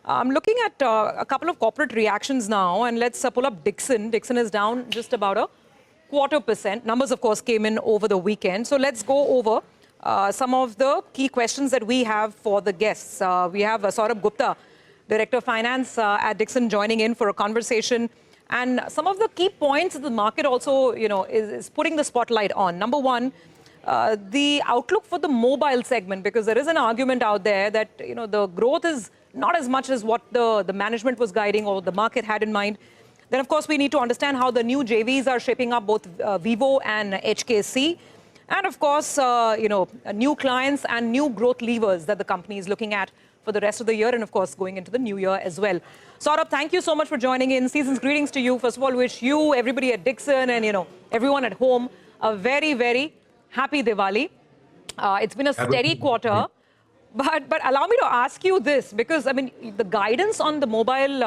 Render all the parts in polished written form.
I'm looking at a couple of corporate reactions now, and let's pull up Dixon. Dixon is down just about a 0.25%. Numbers, of course, came in over the weekend. So let's go over some of the key questions that we have for the guests. We have Saurabh Gupta, Director of Finance at Dixon, joining in for a conversation. And some of the key points that the market also, is putting the spotlight on. Number one, the outlook for the mobile segment, because there is an argument out there that, the growth is not as much as what the management was guiding or the market had in mind. Then, of course, we need to understand how the new JVs are shaping up, both Vivo and HKC. And, of course, new clients and new growth levers that the company is looking at for the rest of the year and, of course, going into the new year as well. Saurabh, thank you so much for joining in. Season's greetings to you. First of all, wish you, everybody at Dixon and, everyone at home a very, very happy Diwali. It's been a steady quarter. But allow me to ask you this, because, I mean, the guidance on the mobile,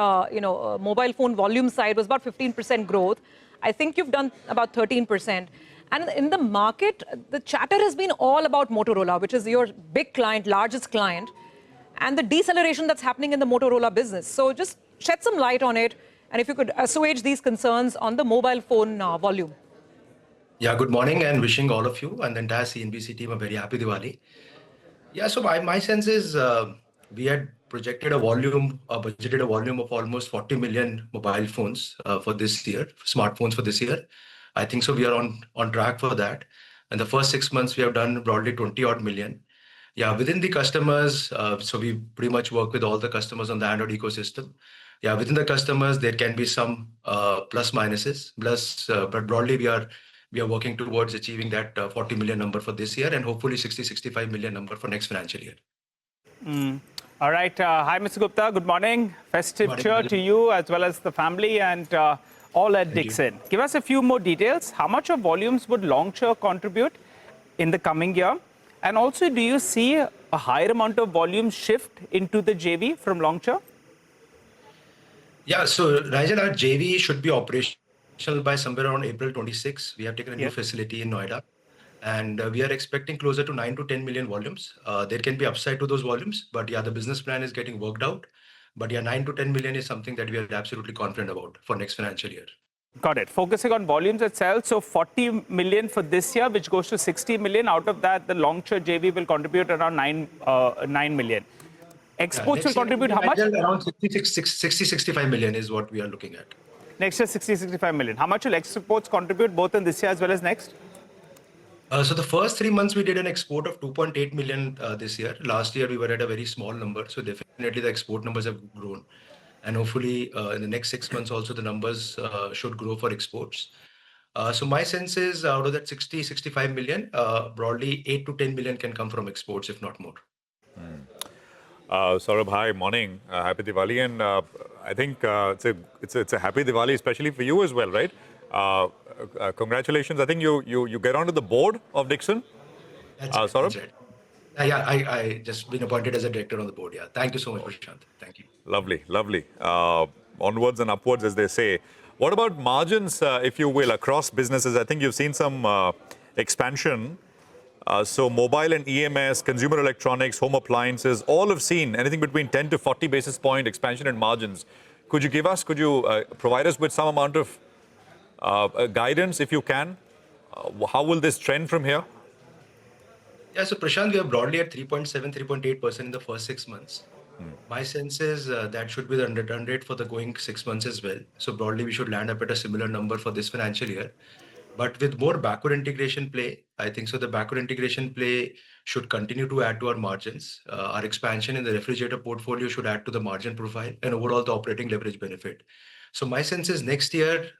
mobile phone volume side was about 15% growth. I think you've done about 13%. And in the market, the chatter has been all about Motorola, which is your big client, largest client, and the deceleration that's happening in the Motorola business. So just shed some light on it, and if you could assuage these concerns on the mobile phone volume. Yeah, good morning and wishing all of you and the entire CNBC team a very happy Diwali. Yeah, so my sense is we had projected a volume, budgeted a volume of almost 40 million mobile phones for this year, smartphones for this year. I think so we are on track for that. And the first 6 months we have done broadly 20 odd million. Yeah, within the customers, so we pretty much work with all the customers on the Android ecosystem. Yeah, within the customers, there can be some plus minuses, but broadly we are working towards achieving that 40 million number for this year and hopefully 65 million number for next financial year. All right. Hi, Mr. Gupta. Good morning. Festive cheer to you as well as the family and all at Dixon. Give us a few more details. How much of volumes would Launcher contribute in the coming year? And also, do you see a higher amount of volume shift into the JV from Launcher? Yeah, so Rajan, our JV should be operational by somewhere around April 26. We have taken a new facility in Noida, and we are expecting closer to 9 to 10 million volumes. There can be upside to those volumes, but yeah, the business plan is getting worked out. But yeah, 9 to 10 million is something that we are absolutely confident about for next financial year. Got it. Focusing on volumes itself, so 40 million for this year, which goes to 60 million. Out of that, the Launcher JV will contribute around 9 million. Exports will contribute how much? Around 65 million is what we are looking at. Next year, 65 million. How much will exports contribute both in this year as well as next? So the first 3 months we did an export of 2.8 million this year. Last year we were at a very small number. So definitely the export numbers have grown. And hopefully in the next 6 months also the numbers should grow for exports. So my sense is out of that 65 million, broadly 8 to 10 million can come from exports, if not more. Saurabh, hi, morning. Happy Diwali. And I think it's a happy Diwali, especially for you as well, right? Congratulations. I think you get onto the board of Dixon. Saurabh? That's right. Yeah, I just been appointed as a director on the board. Yeah, thank you so much, Prashant. Thank you. Lovely, lovely. Onwards and upwards, as they say. What about margins, if you will, across businesses? I think you've seen some expansion. So mobile and EMS, consumer electronics, home appliances, all have seen anything between 10 to 40 basis point expansion in margins. Could you provide us with some amount of guidance, if you can? How will this trend from here? Yeah, so Prashant, we are broadly at 3.7, 3.8% in the first 6 months. My sense is that should be the run rate for the going 6 months as well. So broadly, we should land up at a similar number for this financial year. But with more backward integration play, I think so the backward integration play should continue to add to our margins. Our expansion in the refrigerator portfolio should add to the margin profile and overall the operating leverage benefit. So my sense is next year,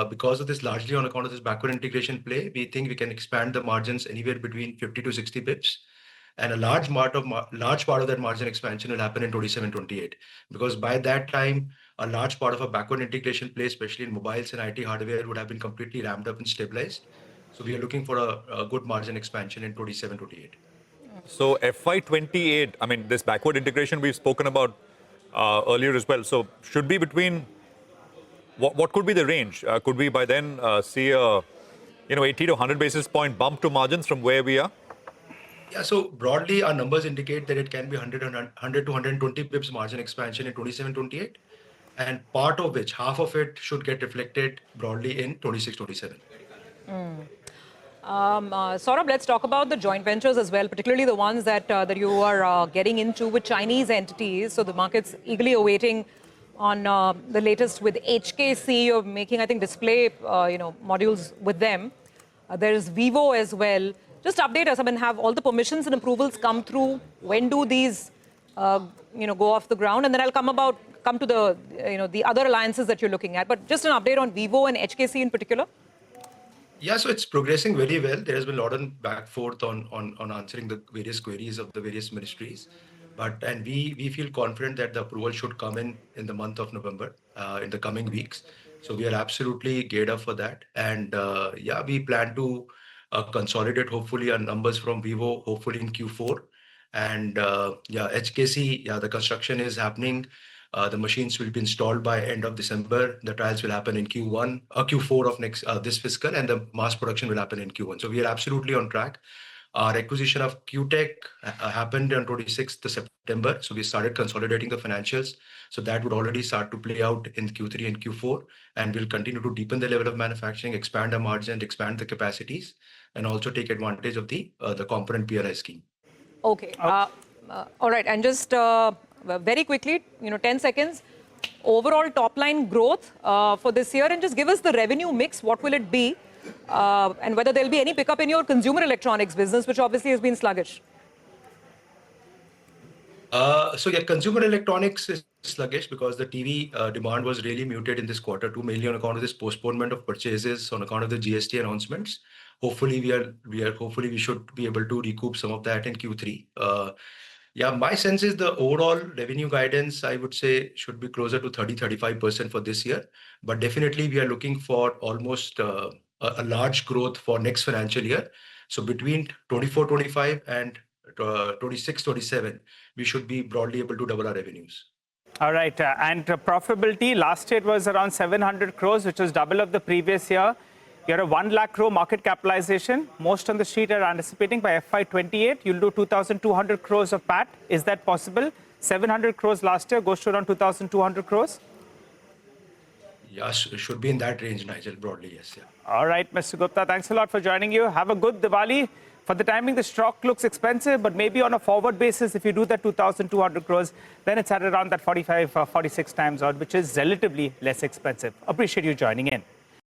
because of this largely on account of this backward integration play, we think we can expand the margins anywhere between 50 to 60 bips. And a large part of that margin expansion will happen in 27-28, because by that time, a large part of a backward integration play, especially in mobiles and IT hardware, would have been completely ramped up and stabilized. So we are looking for a good margin expansion in 27-28. So FY28, I mean, this backward integration we've spoken about earlier as well. So should be between, what could be the range? Could we by then see a 80 to 100 basis point bump to margins from where we are? Yeah, so broadly, our numbers indicate that it can be 100 to 120 pips margin expansion in 27-28, and part of which, half of it should get reflected broadly in 26-27. Saurabh, let's talk about the joint ventures as well, particularly the ones that that you are getting into with Chinese entities. So the market's eagerly awaiting on the latest with HKC. You're making, I think, display modules with them. There is Vivo as well. Just update us. I mean, have all the permissions and approvals come through? When do these go off the ground? And then I'll come to the the other alliances that you're looking at. But just an update on Vivo and HKC in particular. Yeah, so it's progressing very well. There has been a lot of back forth on answering the various queries of the various ministries, and we feel confident that the approval should come in the month of November, in the coming weeks. So we are absolutely geared up for that, and yeah, we plan to consolidate hopefully our numbers from Vivo hopefully in Q4, and yeah, HKC, yeah, the construction is happening. The machines will be installed by end of December. The trials will happen in Q1 or Q4 of this fiscal, and the mass production will happen in Q1. So we are absolutely on track. Our acquisition of Q-Tech happened on 26th September. So we started consolidating the financials. So that would already start to play out in Q3 and Q4. And we'll continue to deepen the level of manufacturing, expand our margin, expand the capacities, and also take advantage of the component PLI scheme. Okay. All right. And just very quickly, 10 seconds, overall top line growth for this year, and just give us the revenue mix. What will it be? And whether there'll be any pickup in your consumer electronics business, which obviously has been sluggish. So yeah, consumer electronics is sluggish because the TV demand was really muted in this quarter too, mainly on account of this postponement of purchases on account of the GST announcements. Hopefully, we should be able to recoup some of that in Q3. Yeah, my sense is the overall revenue guidance, I would say, should be closer to 30-35% for this year. But definitely, we are looking for almost a large growth for next financial year. So between 24-25 and 26-27, we should be broadly able to double our revenues. All right. And profitability, last year it was around 700 crores, which was double of the previous year. You're a 1 lakh crore market capitalization. Most on the street are anticipating by FY28, you'll do 2,200 crores of PAT. Is that possible? 700 crores last year goes to around 2,200 crores. Yes, it should be in that range, Nigel, broadly, yes. Yeah. All right, Mr. Gupta, thanks a lot for joining you. Have a good Diwali. For the timing, the stock looks expensive, but maybe on a forward basis, if you do that 2,200 crores, then it's at around that 45, 46 times odd, which is relatively less expensive. Appreciate you joining in.